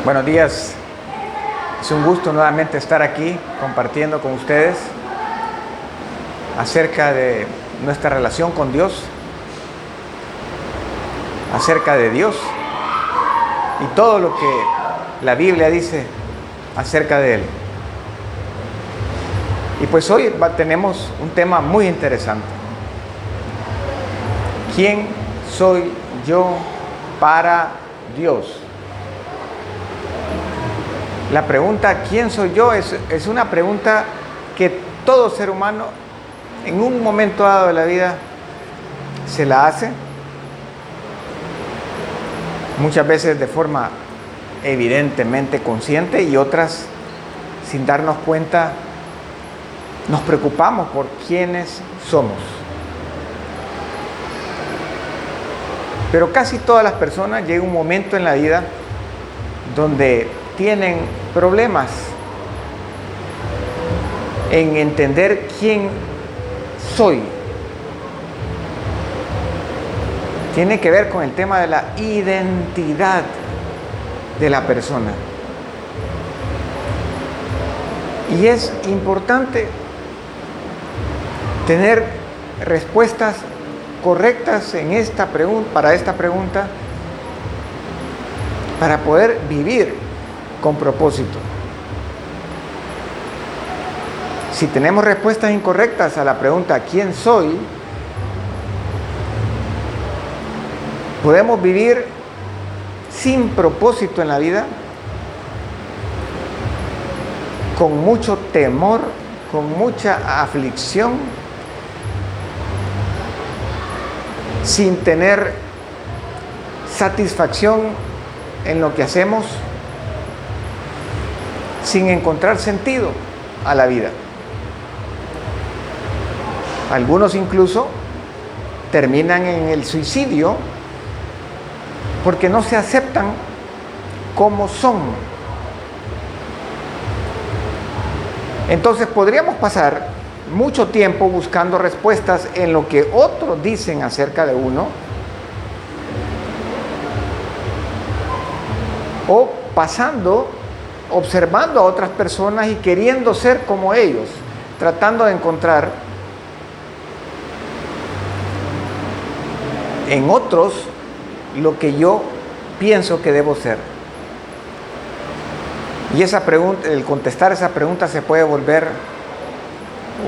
Buenos días, es un gusto nuevamente estar aquí compartiendo con ustedes acerca de nuestra relación con Dios, acerca de Dios y todo lo que la Biblia dice acerca de Él. Y pues hoy tenemos un tema muy interesante. ¿Quién soy yo para Dios? La pregunta ¿quién soy yo? Es una pregunta que todo ser humano en un momento dado de la vida se la hace, muchas veces de forma evidentemente consciente y otras sin darnos cuenta nos preocupamos por quiénes somos. Pero casi todas las personas llega un momento en la vida donde tienen problemas en entender quién soy. Tiene que ver con el tema de la identidad de la persona. Y es importante tener respuestas correctas en esta para esta pregunta, para poder vivir con propósito. Si tenemos respuestas incorrectas a la pregunta ¿quién soy?, podemos vivir sin propósito en la vida, con mucho temor, con mucha aflicción, sin tener satisfacción en lo que hacemos, sin encontrar sentido a la vida. Algunos incluso terminan en el suicidio porque no se aceptan como son. Entonces podríamos pasar mucho tiempo buscando respuestas en lo que otros dicen acerca de uno, o observando a otras personas y queriendo ser como ellos, tratando de encontrar en otros lo que yo pienso que debo ser. Y esa pregunta, el contestar esa pregunta se puede volver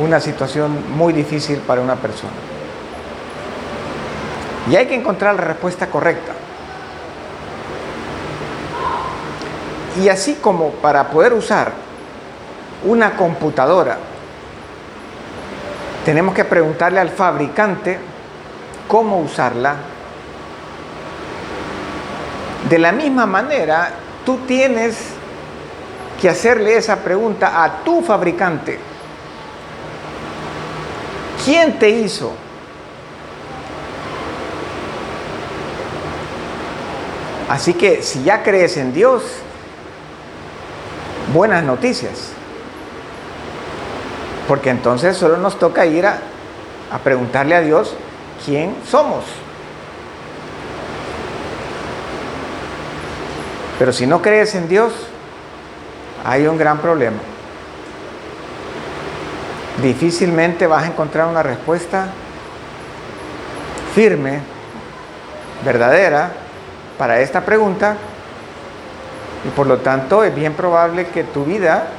una situación muy difícil para una persona. Y hay que encontrar la respuesta correcta. Y así como para poder usar una computadora, tenemos que preguntarle al fabricante cómo usarla. De la misma manera, tú tienes que hacerle esa pregunta a tu fabricante. ¿Quién te hizo? Así que si ya crees en Dios, buenas noticias, porque entonces solo nos toca ir a preguntarle a Dios quién somos. Pero si no crees en Dios, hay un gran problema. Difícilmente vas a encontrar una respuesta firme, verdadera, para esta pregunta. Y por lo tanto es bien probable que tu vida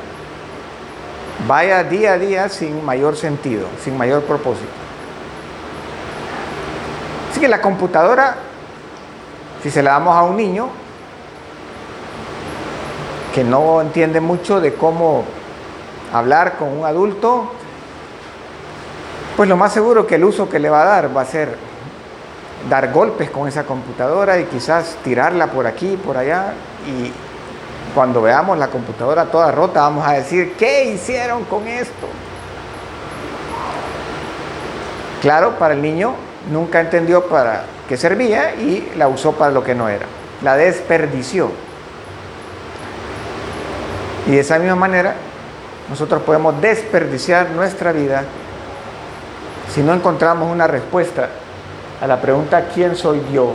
vaya día a día sin mayor sentido, sin mayor propósito. Así que la computadora, si se la damos a un niño que no entiende mucho de cómo hablar con un adulto, pues lo más seguro que el uso que le va a dar va a ser dar golpes con esa computadora y quizás tirarla por aquí, por allá, y cuando veamos la computadora toda rota vamos a decir ¿qué hicieron con esto? Claro, para el niño nunca entendió para qué servía y la usó para lo que no era, la desperdició. Y de esa misma manera nosotros podemos desperdiciar nuestra vida si no encontramos una respuesta a la pregunta ¿quién soy yo?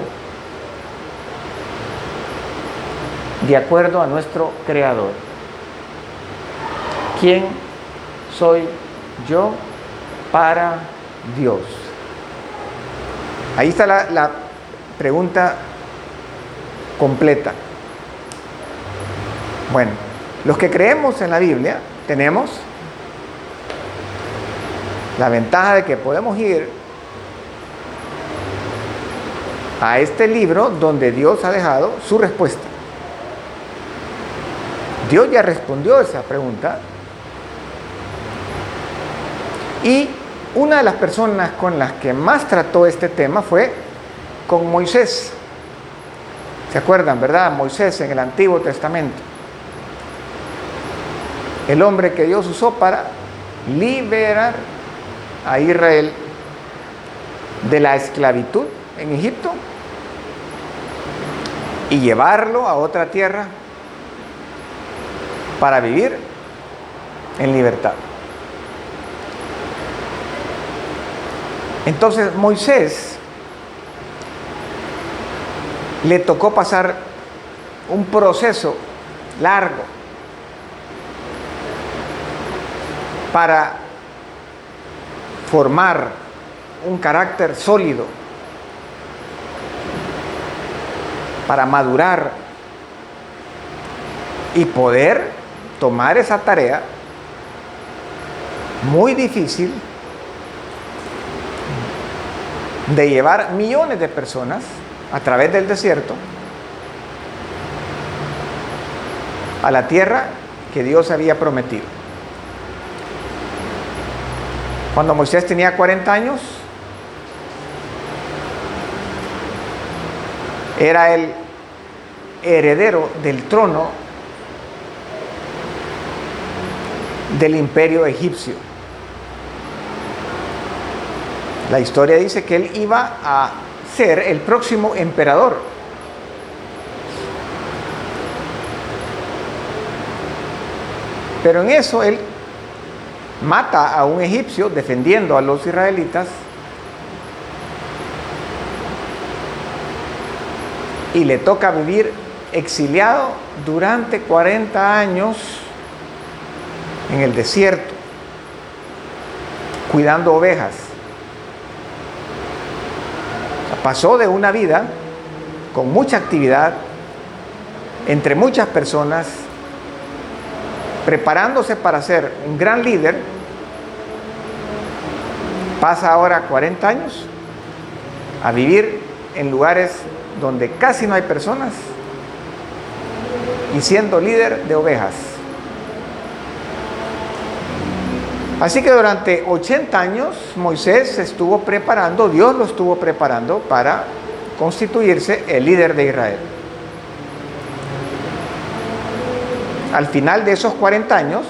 de acuerdo a nuestro Creador. ¿Quién soy yo para Dios? Ahí está la pregunta completa. Bueno, los que creemos en la Biblia tenemos la ventaja de que podemos ir a este libro donde Dios ha dejado su respuesta. Dios ya respondió esa pregunta. Y una de las personas con las que más trató este tema fue con Moisés. ¿Se acuerdan, verdad? Moisés en el Antiguo Testamento. El hombre que Dios usó para liberar a Israel de la esclavitud en Egipto y llevarlo a otra tierra para vivir en libertad. Entonces Moisés le tocó pasar un proceso largo para formar un carácter sólido, para madurar y poder tomar esa tarea muy difícil de llevar millones de personas a través del desierto a la tierra que Dios había prometido. Cuando Moisés tenía 40 años, era el heredero del trono del imperio egipcio. La historia dice que él iba a ser el próximo emperador. Pero en eso él mata a un egipcio defendiendo a los israelitas y le toca vivir exiliado durante 40 años en el desierto, cuidando ovejas. Pasó de una vida con mucha actividad, entre muchas personas, preparándose para ser un gran líder, pasa ahora 40 años a vivir en lugares donde casi no hay personas y siendo líder de ovejas. Así que durante 80 años Moisés se estuvo preparando, Dios lo estuvo preparando para constituirse el líder de Israel. Al final de esos 40 años,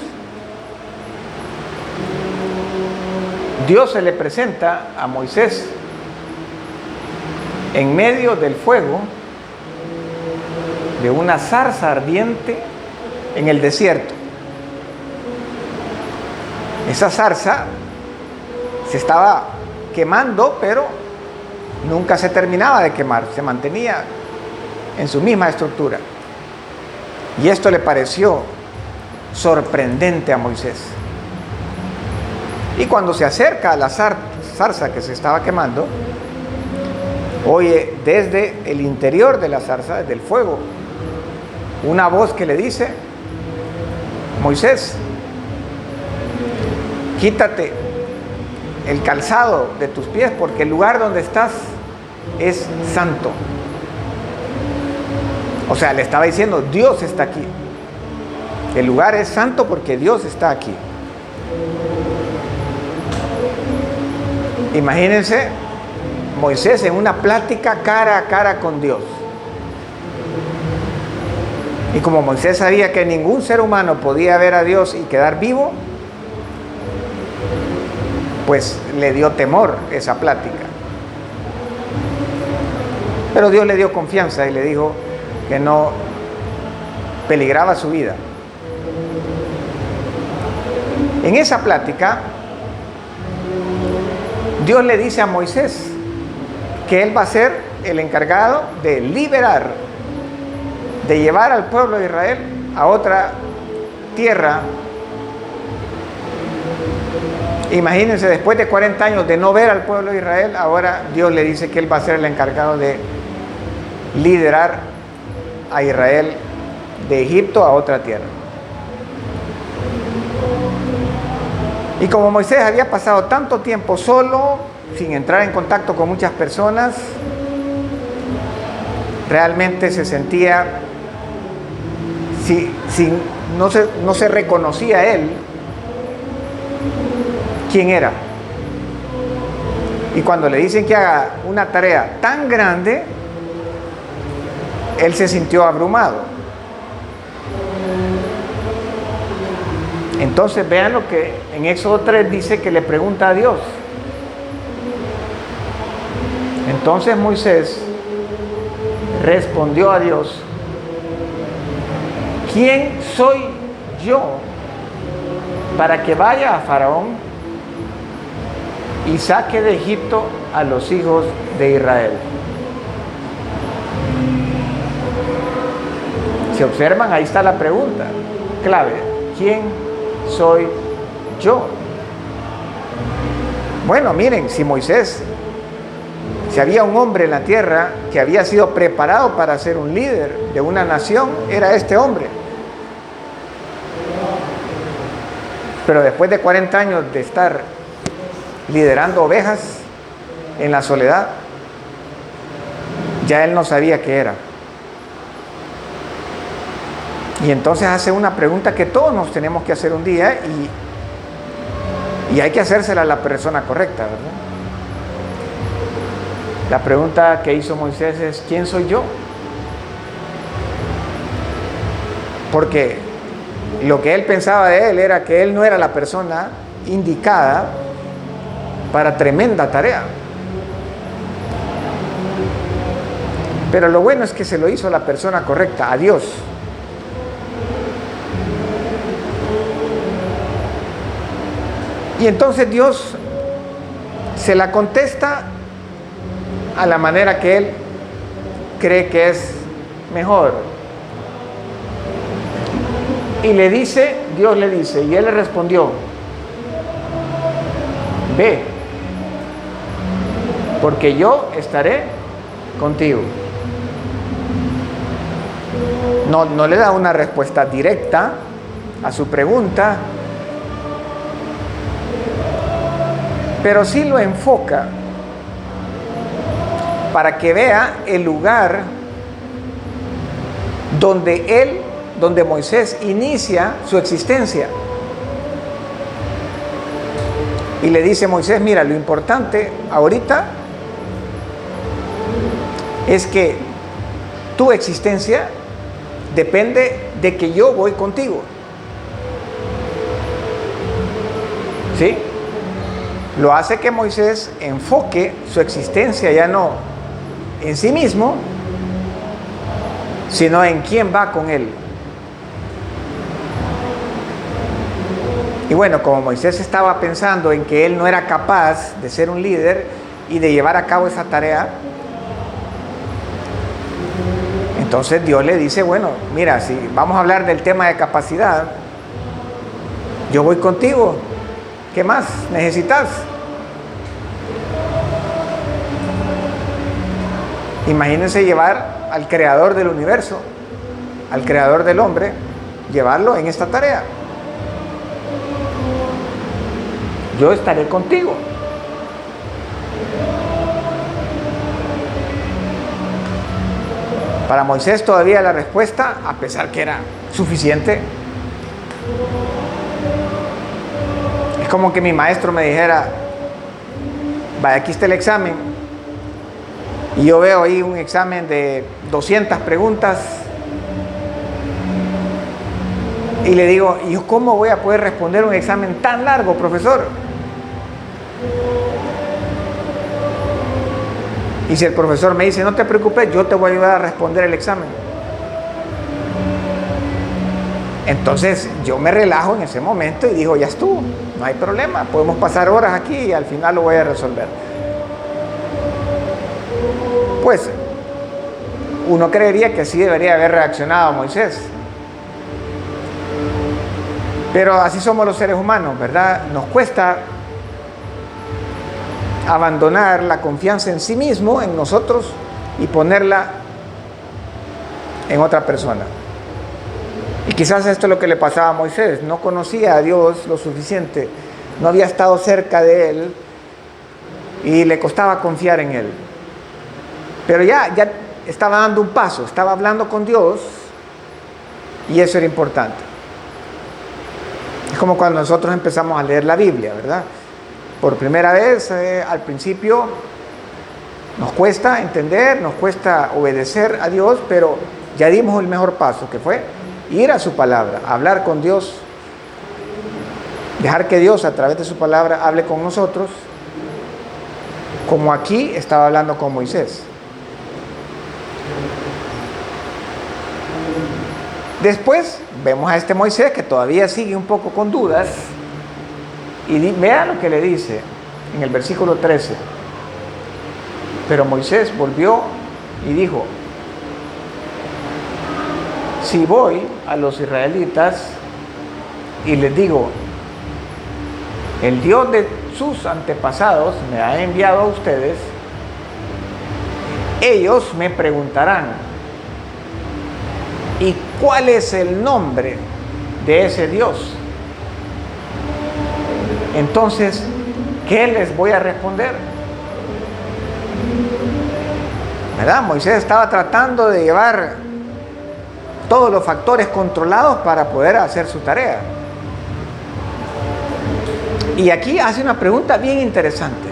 Dios se le presenta a Moisés en medio del fuego de una zarza ardiente en el desierto. Esa zarza se estaba quemando, pero nunca se terminaba de quemar, se mantenía en su misma estructura. Y esto le pareció sorprendente a Moisés. Y cuando se acerca a la zarza que se estaba quemando, oye desde el interior de la zarza, desde el fuego, una voz que le dice: Moisés, quítate el calzado de tus pies porque el lugar donde estás es santo. O sea, le estaba diciendo, Dios está aquí. El lugar es santo porque Dios está aquí. Imagínense Moisés en una plática cara a cara con Dios. Y como Moisés sabía que ningún ser humano podía ver a Dios y quedar vivo, pues le dio temor esa plática. Pero Dios le dio confianza y le dijo que no peligraba su vida. En esa plática, Dios le dice a Moisés que él va a ser el encargado de liberar de llevar al pueblo de Israel a otra tierra. Imagínense, después de 40 años de no ver al pueblo de Israel, ahora Dios le dice que Él va a ser el encargado de liderar a Israel de Egipto a otra tierra. Y como Moisés había pasado tanto tiempo solo, sin entrar en contacto con muchas personas, realmente se sentía, no se reconocía él quién era. Y cuando le dicen que haga una tarea tan grande, él se sintió abrumado. Entonces vean lo que en Éxodo 3 dice, que le pregunta a Dios. Entonces Moisés respondió a Dios: ¿quién soy yo para que vaya a Faraón y saque de Egipto a los hijos de Israel? Si observan, ahí está la pregunta clave: ¿quién soy yo? Bueno, miren, si había un hombre en la tierra que había sido preparado para ser un líder de una nación, era este hombre. Pero después de 40 años de estar liderando ovejas en la soledad, ya él no sabía qué era. Y entonces hace una pregunta que todos nos tenemos que hacer un día, y hay que hacérsela a la persona correcta, ¿verdad? La pregunta que hizo Moisés es: ¿quién soy yo? Porque lo que él pensaba de él era que él no era la persona indicada para tremenda tarea. Pero lo bueno es que se lo hizo a la persona correcta, a Dios. Y entonces Dios se la contesta a la manera que él cree que es mejor. Y Dios le dice, y él le respondió: ve, porque yo estaré contigo. No le da una respuesta directa a su pregunta, pero sí lo enfoca para que vea el lugar donde Moisés inicia su existencia. Y le dice: Moisés, mira, lo importante ahorita es que tu existencia depende de que yo voy contigo. ¿Sí? Lo hace que Moisés enfoque su existencia ya no en sí mismo, sino en quién va con él. Y bueno, como Moisés estaba pensando en que él no era capaz de ser un líder y de llevar a cabo esa tarea, entonces Dios le dice: bueno, mira, si vamos a hablar del tema de capacidad, yo voy contigo. ¿Qué más necesitas? Imagínense llevar al creador del universo, al creador del hombre, llevarlo en esta tarea. Yo estaré contigo. Para Moisés todavía la respuesta, a pesar que era suficiente, es como que mi maestro me dijera: vaya, aquí está el examen, y yo veo ahí un examen de 200 preguntas, y le digo: ¿y yo cómo voy a poder responder un examen tan largo, profesor? Y si el profesor me dice: no te preocupes, yo te voy a ayudar a responder el examen, entonces yo me relajo en ese momento y digo: ya estuvo, no hay problema, podemos pasar horas aquí y al final lo voy a resolver. Pues Uno creería que así debería haber reaccionado Moisés. Pero así somos los seres humanos, ¿verdad? Nos cuesta abandonar la confianza en sí mismo, en nosotros, y ponerla en otra persona. Y quizás esto es lo que le pasaba a Moisés. No conocía a Dios lo suficiente, no había estado cerca de Él y le costaba confiar en Él. Pero ya estaba dando un paso, estaba hablando con Dios, y eso era importante. Es como cuando nosotros empezamos a leer la Biblia, ¿verdad? Por primera vez, al principio nos cuesta entender, nos cuesta obedecer a Dios, pero ya dimos el mejor paso, que fue ir a su palabra, hablar con Dios, dejar que Dios a través de su palabra hable con nosotros, como aquí estaba hablando con Moisés. Después vemos a este Moisés que todavía sigue un poco con dudas, y vean lo que le dice en el versículo 13. Pero Moisés volvió y dijo: si voy a los israelitas y les digo, el Dios de sus antepasados me ha enviado a ustedes, ellos me preguntarán: ¿y cuál es el nombre de ese Dios? Entonces, ¿qué les voy a responder? ¿Verdad? Moisés estaba tratando de llevar todos los factores controlados para poder hacer su tarea. Y aquí hace una pregunta bien interesante.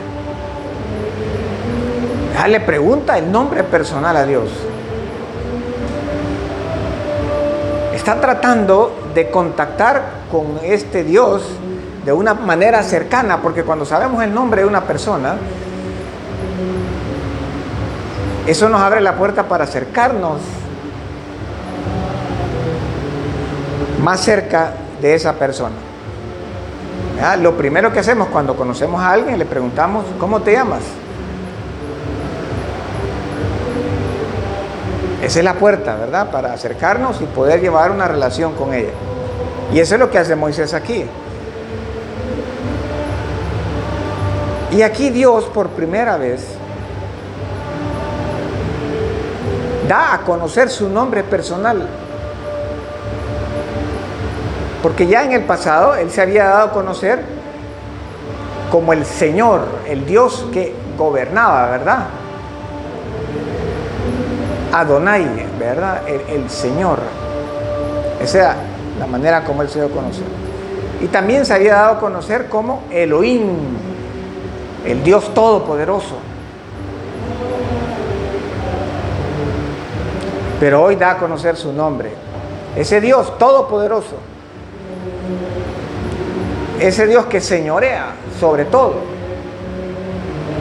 Le pregunta el nombre personal a Dios. Está tratando de contactar con este Dios de una manera cercana, porque cuando sabemos el nombre de una persona, eso nos abre la puerta para acercarnos más cerca de esa persona. ¿Ya? Lo primero que hacemos cuando conocemos a alguien, le preguntamos: ¿cómo te llamas? Esa es la puerta, ¿verdad? Para acercarnos y poder llevar una relación con ella. Y eso es lo que hace Moisés aquí. Y aquí Dios, por primera vez, da a conocer su nombre personal. Porque ya en el pasado Él se había dado a conocer como el Señor, el Dios que gobernaba, ¿verdad? Adonai, ¿verdad? El Señor. Esa era la manera como Él se dio a conocer. Y también se había dado a conocer como Elohim, el Dios Todopoderoso. Pero hoy da a conocer su nombre. Ese Dios Todopoderoso, ese Dios que señorea sobre todo,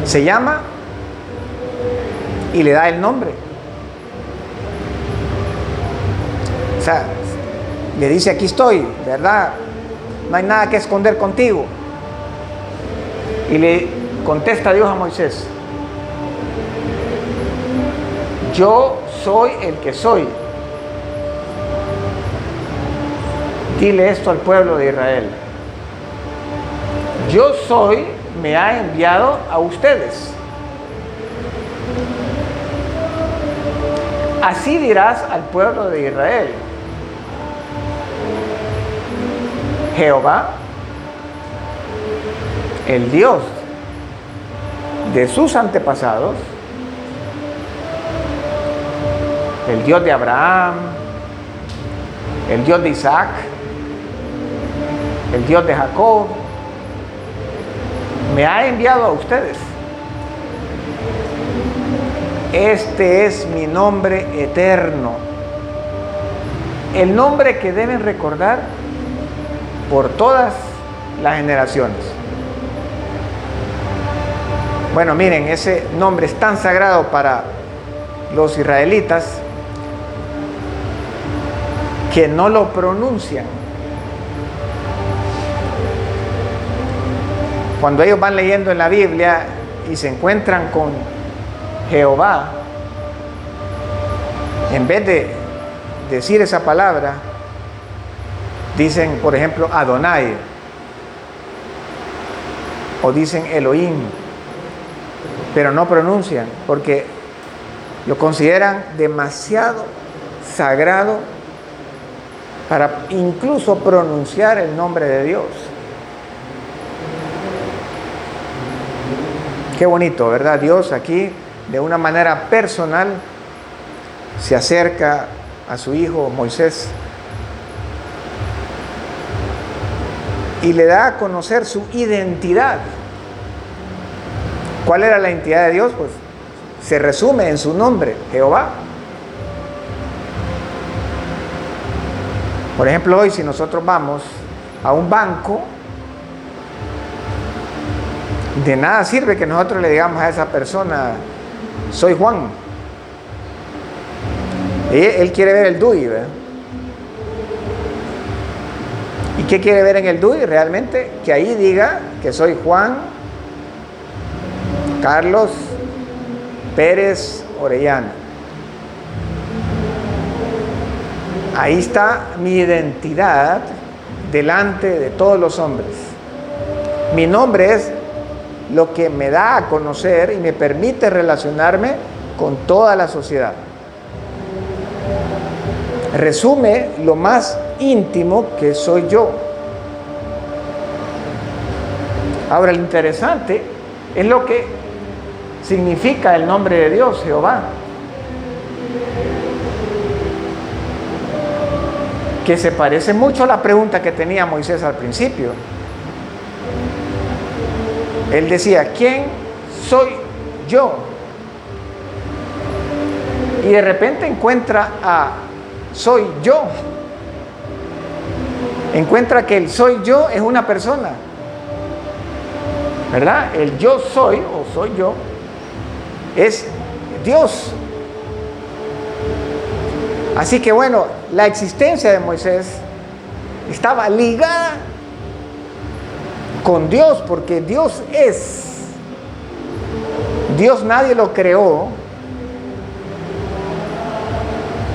se llama y le da el nombre. O sea, le dice: aquí estoy, ¿verdad? No hay nada que esconder contigo. Y le contesta Dios a Moisés: yo soy el que soy. Dile esto al pueblo de Israel: yo soy, me ha enviado a ustedes. Así dirás al pueblo de Israel: Jehová, el Dios de sus antepasados, el Dios de Abraham, el Dios de Isaac, el Dios de Jacob, me ha enviado a ustedes. Este es mi nombre eterno, el nombre que deben recordar por todas las generaciones. Bueno, miren, ese nombre es tan sagrado para los israelitas que no lo pronuncian. Cuando ellos van leyendo en la Biblia y se encuentran con Jehová, En vez de decir esa palabra, dicen, por ejemplo, Adonai, o dicen Elohim, pero no pronuncian, porque lo consideran demasiado sagrado para incluso pronunciar el nombre de Dios. Qué bonito, ¿verdad? Dios aquí, de una manera personal, se acerca a su hijo Moisés y le da a conocer su identidad. ¿Cuál era la identidad de Dios? Pues se resume en su nombre, Jehová. Por ejemplo, hoy si nosotros vamos a un banco, de nada sirve que nosotros le digamos a esa persona, soy Juan. Él quiere ver el DUI, ¿verdad? ¿Y qué quiere ver en el DUI? Realmente que ahí diga que soy Juan Carlos Pérez Orellana. Ahí está mi identidad delante de todos los hombres. Mi nombre es lo que me da a conocer y me permite relacionarme con toda la sociedad. Resume lo más íntimo que soy yo. Ahora, lo interesante es lo que significa el nombre de Dios, Jehová. Que se parece mucho a la pregunta que tenía Moisés al principio. Él decía, ¿quién soy yo? Y de repente encuentra a soy yo. Encuentra que el soy yo es una persona, ¿verdad? El yo soy o soy yo es Dios. Así que bueno, la existencia de Moisés estaba ligada con Dios, porque Dios es. Dios nadie lo creó,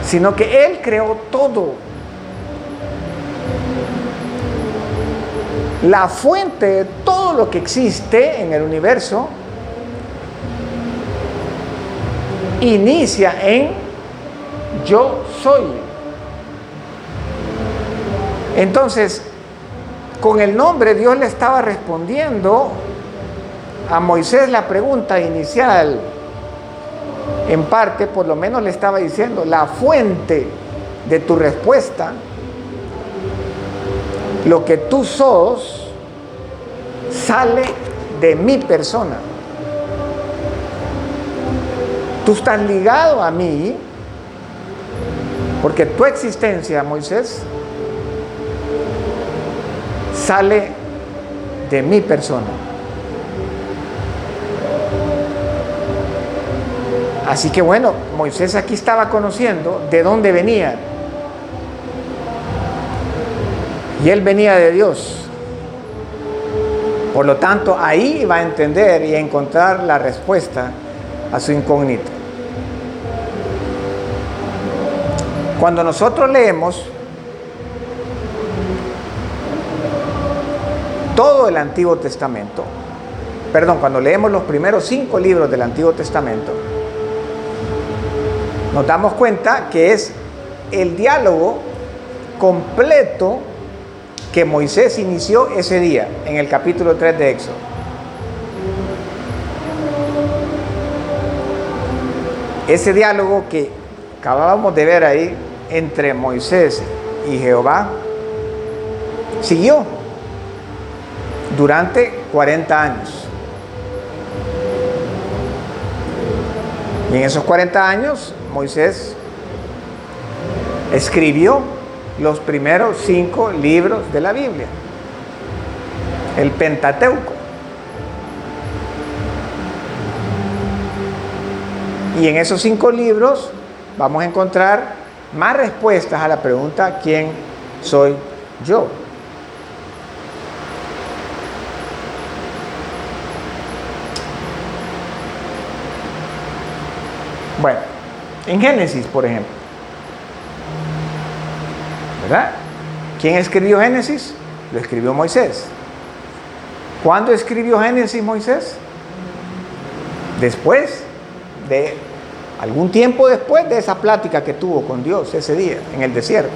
sino que Él creó todo. La fuente de todo lo que existe en el universo inicia en yo soy. Entonces, con el nombre Dios le estaba respondiendo a Moisés la pregunta inicial. En parte, por lo menos le estaba diciendo, la fuente de tu respuesta, lo que tú sos, sale de mi persona. Tú estás ligado a mí, porque tu existencia, Moisés, sale de mi persona. Así que bueno, Moisés aquí estaba conociendo de dónde venía. Y él venía de Dios. Por lo tanto, ahí va a entender y a encontrar la respuesta a su incógnita. Cuando nosotros leemos todo el Antiguo Testamento, cuando leemos los primeros 5 libros del Antiguo Testamento, nos damos cuenta que es el diálogo completo que Moisés inició ese día, en el capítulo 3 de Éxodo. Ese diálogo que acabábamos de ver ahí entre Moisés y Jehová, siguió durante 40 años. Y en esos 40 años, Moisés escribió los primeros 5 libros de la Biblia, el Pentateuco. Y en esos 5 libros vamos a encontrar más respuestas a la pregunta ¿quién soy yo? Bueno, en Génesis, por ejemplo, ¿verdad? ¿Quién escribió Génesis? Lo escribió Moisés. ¿Cuándo escribió Génesis Moisés? Después de algún tiempo después de esa plática que tuvo con Dios ese día en el desierto.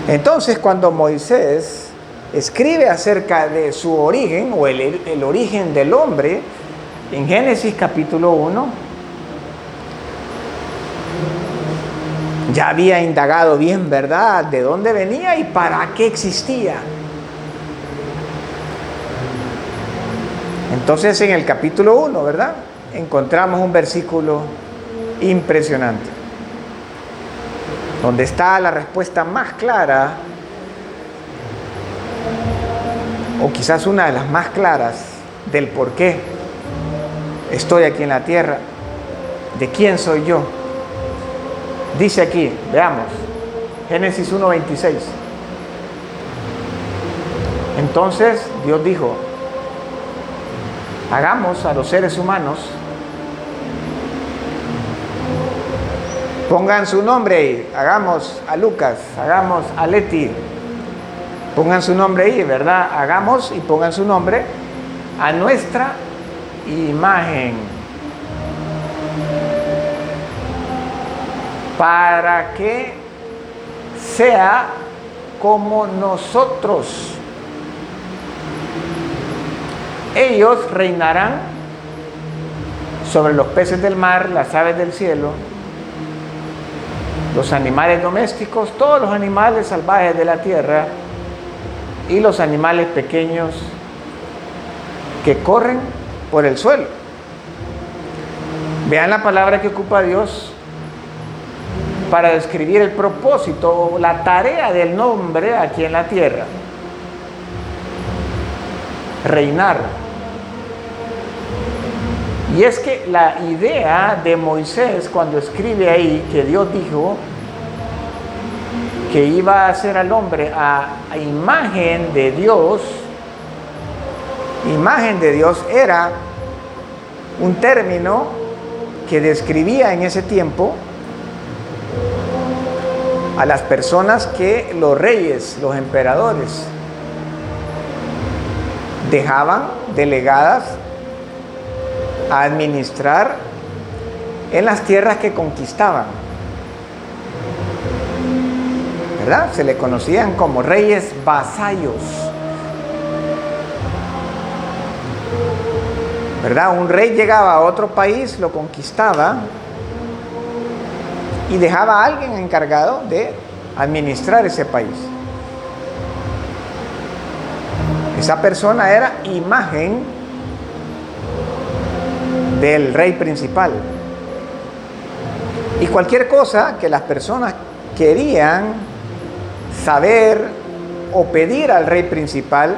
Entonces, cuando Moisés escribe acerca de su origen o el origen del hombre en Génesis capítulo 1, ya había indagado bien, ¿verdad?, de dónde venía y para qué existía. Entonces, en el capítulo 1, ¿verdad?, encontramos un versículo impresionante, donde está la respuesta más clara, o quizás una de las más claras, del por qué estoy aquí en la tierra, de quién soy yo. Dice aquí, veamos, Génesis 1:26. Entonces Dios dijo: hagamos a los seres humanos, pongan su nombre ahí, hagamos a Lucas, hagamos a Leti, pongan su nombre ahí, ¿verdad? Hagamos y pongan su nombre a nuestra imagen, para que sea como nosotros. Ellos reinarán sobre los peces del mar, las aves del cielo, los animales domésticos, todos los animales salvajes de la tierra y los animales pequeños que corren por el suelo. Vean la palabra que ocupa Dios para describir el propósito o la tarea del hombre aquí en la tierra: reinar. Y es que la idea de Moisés, cuando escribe ahí que Dios dijo que iba a hacer al hombre a imagen de Dios, era un término que describía en ese tiempo a las personas que los reyes, los emperadores, dejaban delegadas a administrar en las tierras que conquistaban, ¿verdad? Se le conocían como reyes vasallos, ¿verdad? Un rey llegaba a otro país, lo conquistaba y dejaba a alguien encargado de administrar ese país. Esa persona era imagen del rey principal. Y cualquier cosa que las personas querían saber o pedir al rey principal,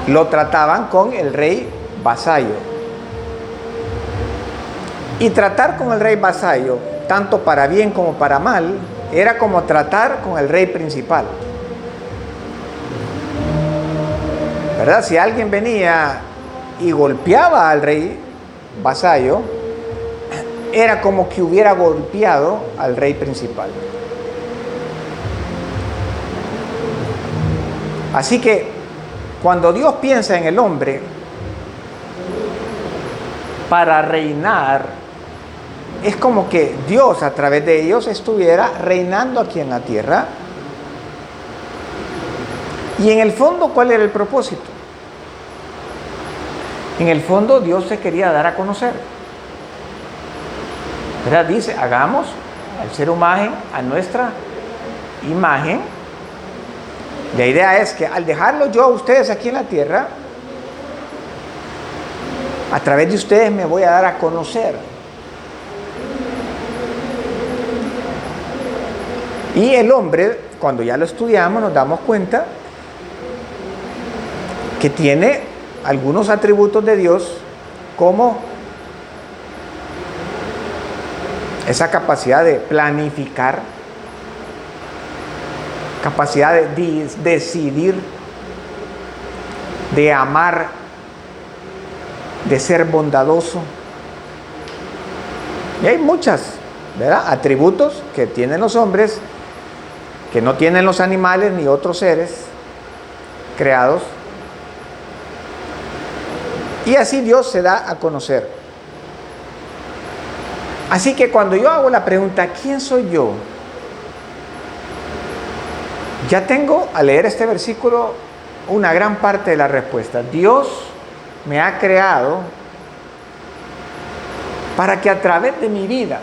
lo trataban con el rey vasallo. Y tratar con el rey vasallo, tanto para bien como para mal, era como tratar con el rey principal, ¿verdad? Si alguien venía y golpeaba al rey vasallo, era como que hubiera golpeado al rey principal. Así que cuando Dios piensa en el hombre para reinar, es como que Dios a través de ellos estuviera reinando aquí en la tierra. Y en el fondo, ¿cuál era el propósito? En el fondo, Dios se quería dar a conocer, ¿verdad? Dice: hagamos al ser humano a nuestra imagen. La idea es que al dejarlo yo a ustedes aquí en la tierra, a través de ustedes me voy a dar a conocer. Y el hombre, cuando ya lo estudiamos, nos damos cuenta que tiene algunos atributos de Dios, como esa capacidad de planificar, capacidad de decidir, de amar, de ser bondadoso. Y hay muchas ¿verdad? Atributos que tienen los hombres, que no tienen los animales ni otros seres creados. Y así Dios se da a conocer. Así que cuando yo hago la pregunta, ¿quién soy yo? Ya tengo, al leer este versículo, una gran parte de la respuesta. Dios me ha creado para que a través de mi vida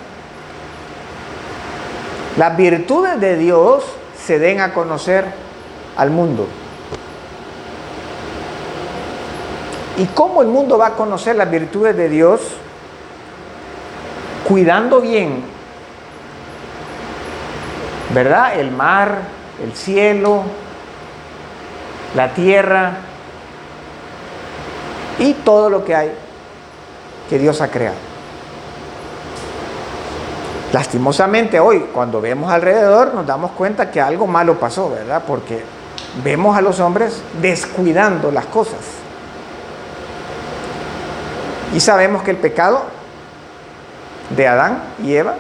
las virtudes de Dios se den a conocer al mundo. ¿Y cómo el mundo va a conocer las virtudes de Dios? Cuidando bien, ¿verdad? El mar, el cielo, la tierra y todo lo que hay que Dios ha creado. Lastimosamente hoy, cuando vemos alrededor, nos damos cuenta que algo malo pasó, ¿verdad? Porque vemos a los hombres descuidando las cosas. Y sabemos que el pecado de Adán y Eva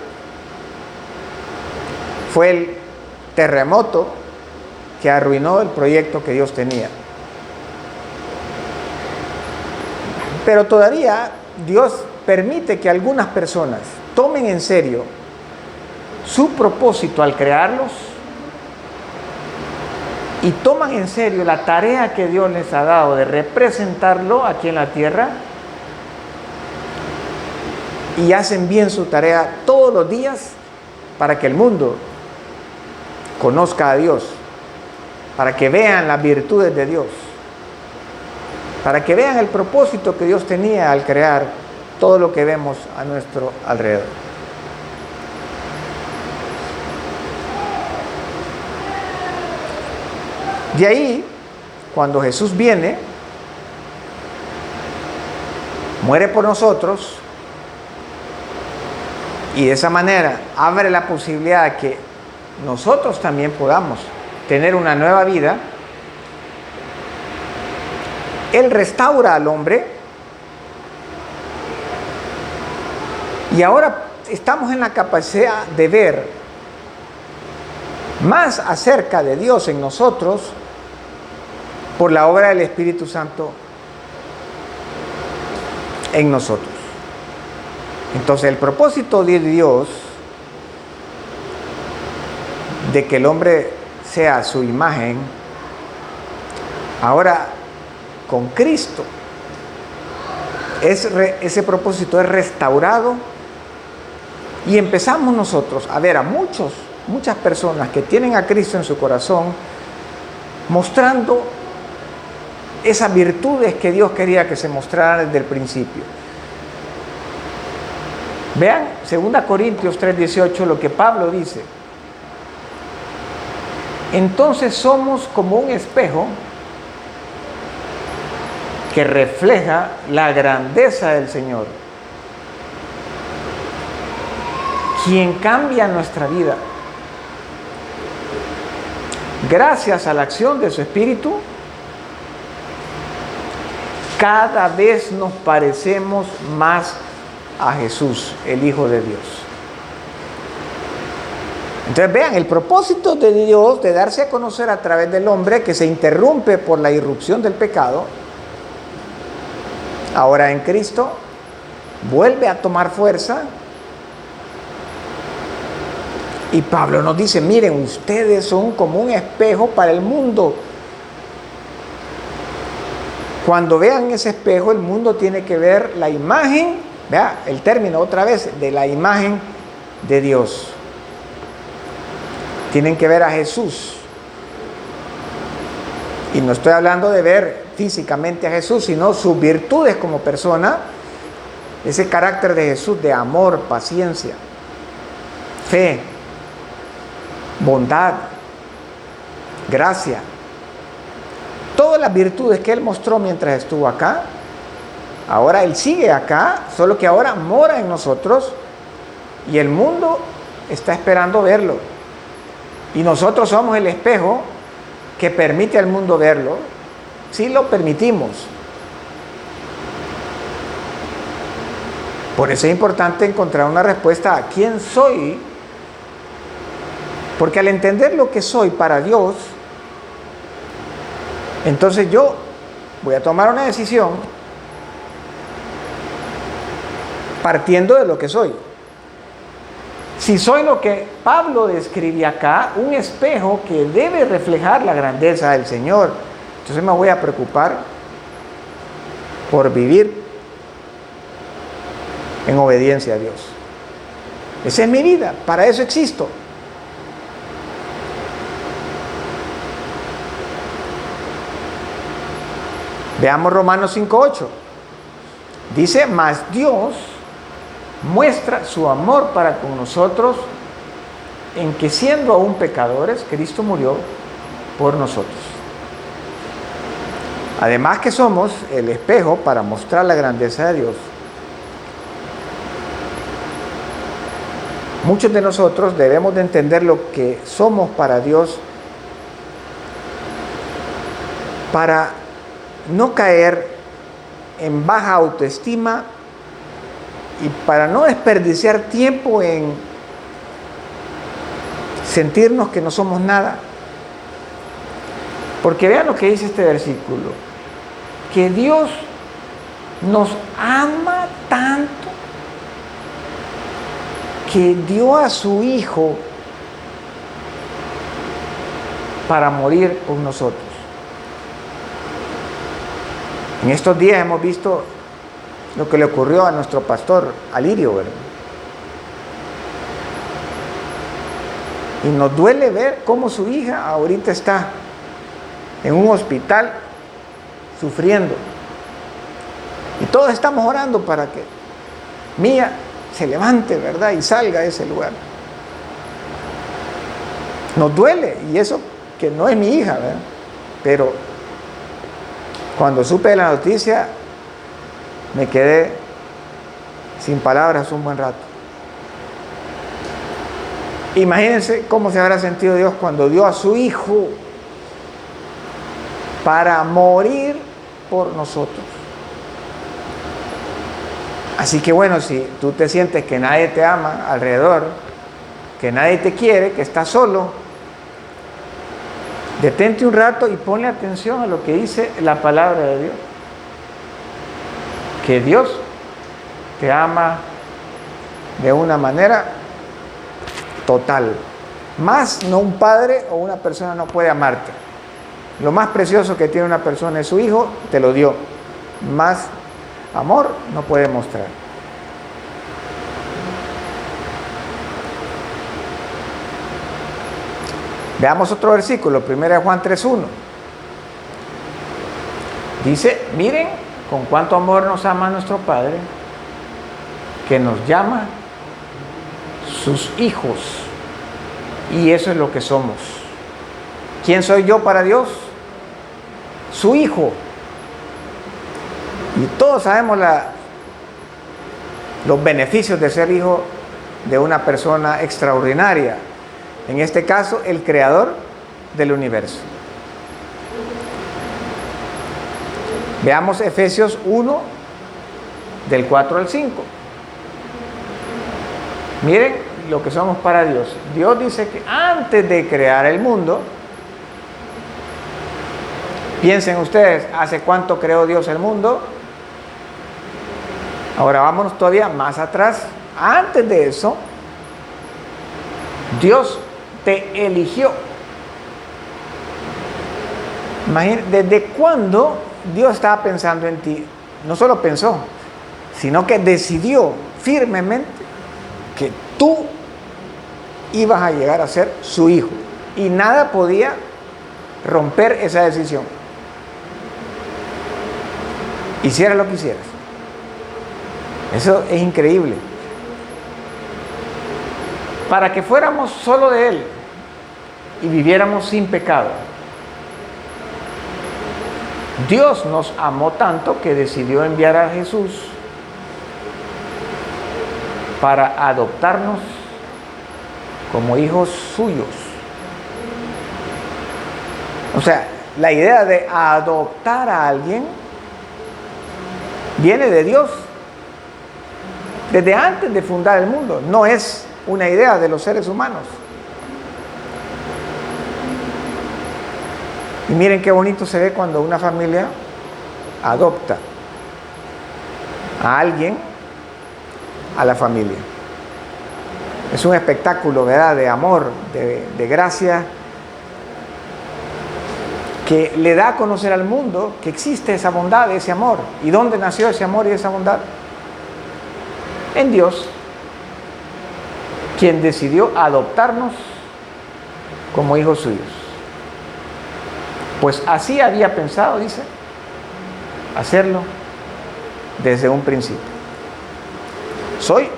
fue el terremoto que arruinó el proyecto que Dios tenía. Pero todavía Dios permite que algunas personas tomen en serio su propósito al crearlos y toman en serio la tarea que Dios les ha dado de representarlo aquí en la tierra y hacen bien su tarea todos los días para que el mundo conozca a Dios, para que vean las virtudes de Dios, para que vean el propósito que Dios tenía al crear todo lo que vemos a nuestro alrededor. De ahí, cuando Jesús viene, muere por nosotros y de esa manera abre la posibilidad de que nosotros también podamos tener una nueva vida. Él restaura al hombre y ahora estamos en la capacidad de ver más acerca de Dios en nosotros por la obra del Espíritu Santo en nosotros. Entonces, el propósito de Dios de que el hombre sea su imagen, ahora con Cristo, ese propósito es restaurado y empezamos nosotros a ver a muchas personas que tienen a Cristo en su corazón mostrando esas virtudes que Dios quería que se mostraran desde el principio. Vean 2 Corintios 3:18 lo que Pablo dice. Entonces somos como un espejo que refleja la grandeza del Señor, quien cambia nuestra vida. Gracias a la acción de su Espíritu, cada vez nos parecemos más a Jesús, el Hijo de Dios. Entonces vean, el propósito de Dios de darse a conocer a través del hombre que se interrumpe por la irrupción del pecado, ahora en Cristo, vuelve a tomar fuerza. Y Pablo nos dice, miren, ustedes son como un espejo para el mundo. Cuando vean ese espejo, el mundo tiene que ver la imagen, vea el término otra vez, de la imagen de Dios. Tienen que ver a Jesús. Y no estoy hablando de ver físicamente a Jesús, sino sus virtudes como persona, ese carácter de Jesús de amor, paciencia, fe, bondad, gracia. Todas las virtudes que Él mostró mientras estuvo acá, ahora Él sigue acá, solo que ahora mora en nosotros y el mundo está esperando verlo. Y nosotros somos el espejo que permite al mundo verlo, si lo permitimos. Por eso es importante encontrar una respuesta a quién soy, porque al entender lo que soy para Dios, entonces yo voy a tomar una decisión partiendo de lo que soy. Si soy lo que Pablo describe acá, un espejo que debe reflejar la grandeza del Señor, entonces me voy a preocupar por vivir en obediencia a Dios. Esa es mi vida, para eso existo. Veamos Romanos 5:8. Dice, mas Dios muestra su amor para con nosotros en que siendo aún pecadores, Cristo murió por nosotros. Además que somos el espejo para mostrar la grandeza de Dios. Muchos de nosotros debemos de entender lo que somos para Dios para no caer en baja autoestima y para no desperdiciar tiempo en sentirnos que no somos nada. Porque vean lo que dice este versículo, que Dios nos ama tanto que dio a su Hijo para morir por nosotros. En estos días hemos visto lo que le ocurrió a nuestro pastor Alirio, ¿verdad? Y nos duele ver cómo su hija ahorita está en un hospital sufriendo. Y todos estamos orando para que Mía se levante, ¿verdad? Y salga de ese lugar. Nos duele, y eso que no es mi hija, ¿verdad? Pero cuando supe de la noticia, me quedé sin palabras un buen rato. Imagínense cómo se habrá sentido Dios cuando dio a su Hijo para morir por nosotros. Así que bueno, si tú te sientes que nadie te ama alrededor, que nadie te quiere, que estás solo, detente un rato y ponle atención a lo que dice la palabra de Dios. Que Dios te ama de una manera total. Más no un padre o una persona no puede amarte. Lo más precioso que tiene una persona es su Hijo, te lo dio. Más amor no puede mostrar. Veamos otro versículo, 1 Juan 3:1. Dice, miren con cuánto amor nos ama nuestro Padre, que nos llama sus hijos. Y eso es lo que somos. ¿Quién soy yo para Dios? Su hijo. Y todos sabemos los beneficios de ser hijo de una persona extraordinaria. En este caso, el creador del universo. Veamos Efesios 1, del 4 al 5. Miren lo que somos para Dios. Dios dice que antes de crear el mundo, piensen ustedes, ¿hace cuánto creó Dios el mundo? Ahora vámonos todavía más atrás. Antes de eso, Dios te eligió. Imagínate, ¿desde cuándo Dios estaba pensando en ti? No solo pensó, sino que decidió firmemente que tú ibas a llegar a ser su hijo. Y nada podía romper esa decisión. Hiciera lo que hicieras. Eso es increíble. Para que fuéramos solo de Él y viviéramos sin pecado. Dios nos amó tanto que decidió enviar a Jesús para adoptarnos como hijos suyos. O sea, la idea de adoptar a alguien viene de Dios. desde antes de fundar el mundo. No es una idea de los seres humanos. Y miren qué bonito se ve cuando una familia adopta a alguien a la familia. Es un espectáculo, ¿verdad?, de amor, de gracia, que le da a conocer al mundo que existe esa bondad, ese amor. ¿Y dónde nació ese amor y esa bondad? En Dios, quien decidió adoptarnos como hijos suyos. Pues así había pensado, dice, hacerlo desde un principio. Soy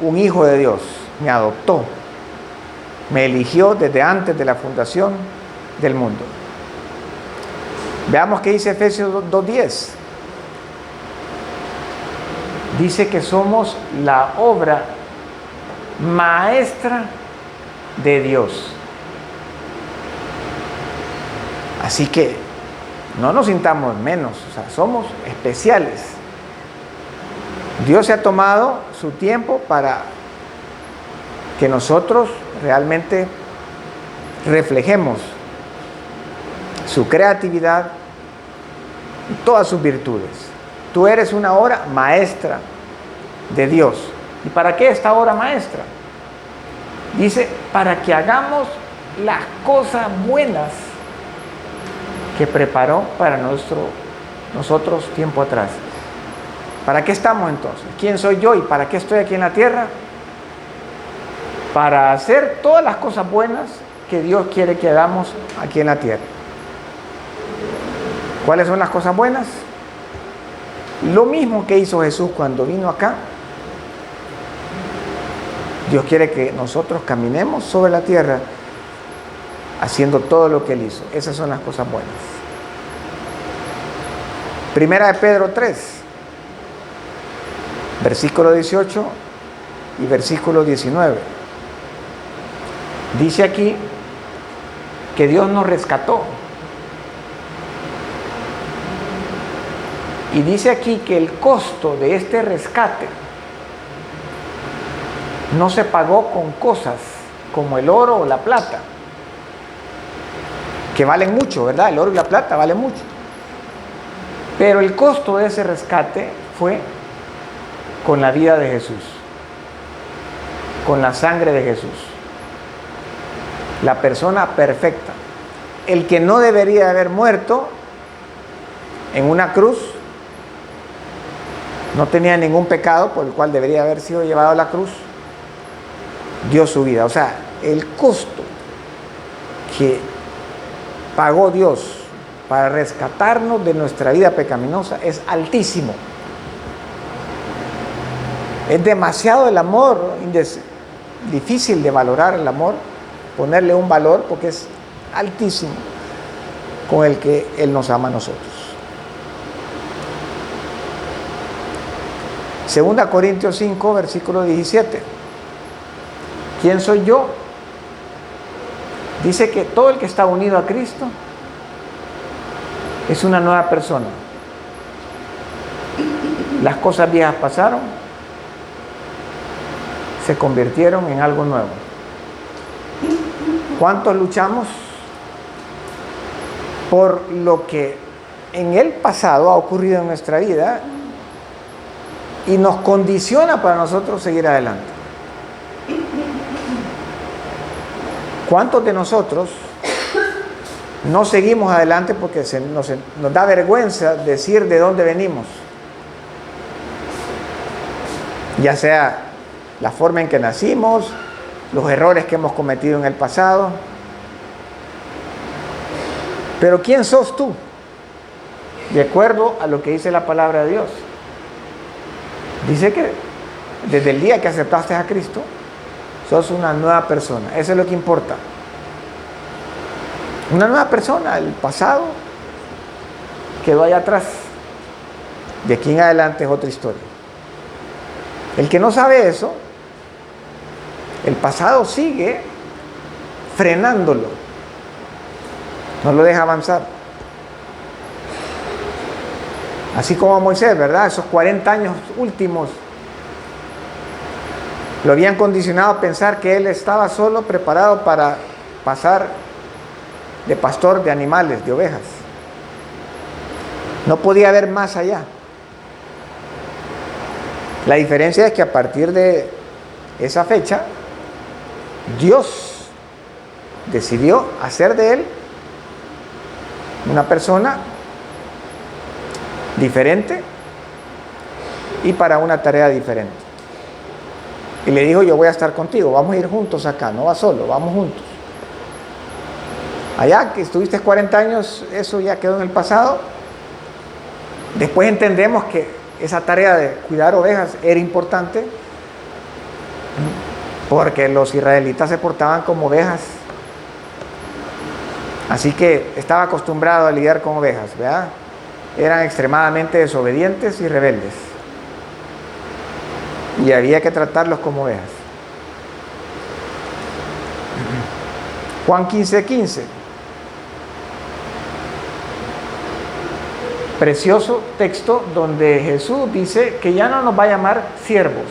un hijo de Dios, me adoptó, me eligió desde antes de la fundación del mundo. Veamos qué dice Efesios 2:10. Dice que somos la obra maestra de Dios. Así que no nos sintamos menos, o sea, somos especiales. Dios se ha tomado su tiempo para que nosotros realmente reflejemos su creatividad y todas sus virtudes. Tú eres una obra maestra de Dios. ¿Y para qué esta obra maestra? Dice, para que hagamos las cosas buenas que preparó para nosotros tiempo atrás. ¿Para qué estamos entonces? ¿Quién soy yo y para qué estoy aquí en la tierra? Para hacer todas las cosas buenas que Dios quiere que hagamos aquí en la tierra. ¿Cuáles son las cosas buenas? Lo mismo que hizo Jesús cuando vino acá. Dios quiere que nosotros caminemos sobre la tierra haciendo todo lo que Él hizo. Esas son las cosas buenas. Primera de Pedro 3, versículo 18 y versículo 19. Dice aquí que Dios nos rescató. Y dice aquí que el costo de este rescate no se pagó con cosas como el oro o la plata, que valen mucho, ¿verdad? El oro y la plata valen mucho. Pero el costo de ese rescate fue con la vida de Jesús, con la sangre de Jesús. La persona perfecta, el que no debería haber muerto en una cruz, no tenía ningún pecado por el cual debería haber sido llevado a la cruz, dio su vida. O sea, el costo que pagó Dios para rescatarnos de nuestra vida pecaminosa es altísimo. Es demasiado el amor, difícil de valorar el amor, ponerle un valor porque es altísimo con el que Él nos ama a nosotros. 2 Corintios 5, versículo 17. ¿Quién soy yo? Dice que todo el que está unido a Cristo es una nueva persona. Las cosas viejas pasaron, se convirtieron en algo nuevo. ¿Cuántos luchamos por lo que en el pasado ha ocurrido en nuestra vida y nos condiciona para nosotros seguir adelante? ¿Cuántos de nosotros no seguimos adelante porque nos da vergüenza decir de dónde venimos? Ya sea la forma en que nacimos, los errores que hemos cometido en el pasado. Pero ¿quién sos tú? De acuerdo a lo que dice la palabra de Dios. Dice que desde el día que aceptaste a Cristo, sos una nueva persona. Eso es lo que importa. Una nueva persona. El pasado quedó allá atrás. De aquí en adelante es otra historia. El que no sabe eso, el pasado sigue frenándolo. No lo deja avanzar. Así como a Moisés, ¿verdad? Esos 40 años últimos Lo habían condicionado a pensar que él estaba solo preparado para pasar de pastor de animales, de ovejas. No podía ver más allá. La diferencia es que a partir de esa fecha, Dios decidió hacer de él una persona diferente y para una tarea diferente. Y le dijo: yo voy a estar contigo, vamos a ir juntos acá, no vas solo, vamos juntos. Allá que estuviste 40 años, eso ya quedó en el pasado. Después entendemos que esa tarea de cuidar ovejas era importante porque los israelitas se portaban como ovejas. Así que estaba acostumbrado a lidiar con ovejas, ¿verdad? Eran extremadamente desobedientes y rebeldes. Y había que tratarlos como ovejas. Juan 15:15. Precioso texto donde Jesús dice que ya no nos va a llamar siervos.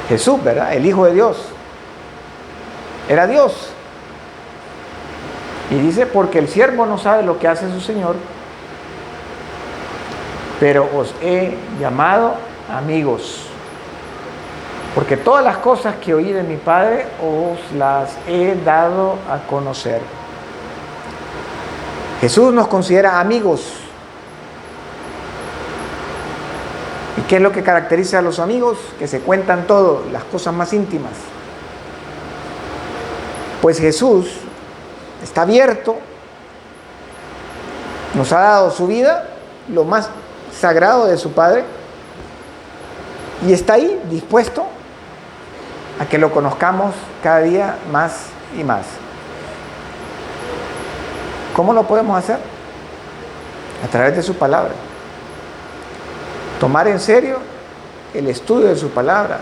Jesús, ¿verdad? El Hijo de Dios. Era Dios. Y dice: porque el siervo no sabe lo que hace su Señor, pero os he llamado amigos, porque todas las cosas que oí de mi Padre os las he dado a conocer. Jesús nos considera amigos. ¿Y qué es lo que caracteriza a los amigos? Que se cuentan todo, las cosas más íntimas. Pues Jesús está abierto, nos ha dado su vida, lo más sagrado de su Padre, y está ahí dispuesto a que lo conozcamos cada día más y más. ¿Cómo lo podemos hacer? A través de su palabra. Tomar en serio el estudio de su palabra,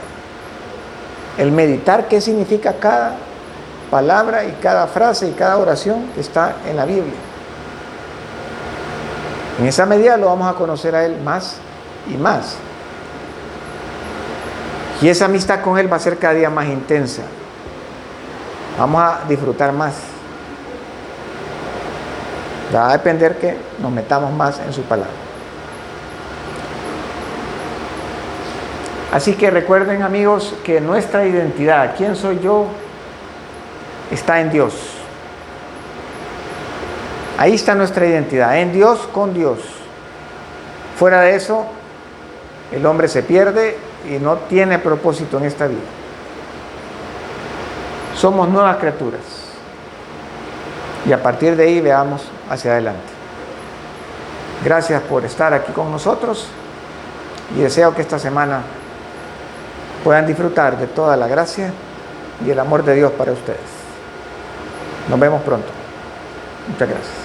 el meditar qué significa cada palabra y cada frase y cada oración que está en la Biblia. En esa medida lo vamos a conocer a Él más y más. Y esa amistad con Él va a ser cada día más intensa. Vamos a disfrutar más. Va a depender que nos metamos más en su palabra. Así que recuerden, amigos, que nuestra identidad, quién soy yo, está en Dios. Ahí está nuestra identidad, en Dios, con Dios. Fuera de eso, el hombre se pierde y no tiene propósito en esta vida. Somos nuevas criaturas. Y a partir de ahí veamos hacia adelante. Gracias por estar aquí con nosotros y deseo que esta semana puedan disfrutar de toda la gracia y el amor de Dios para ustedes. Nos vemos pronto. Muchas gracias.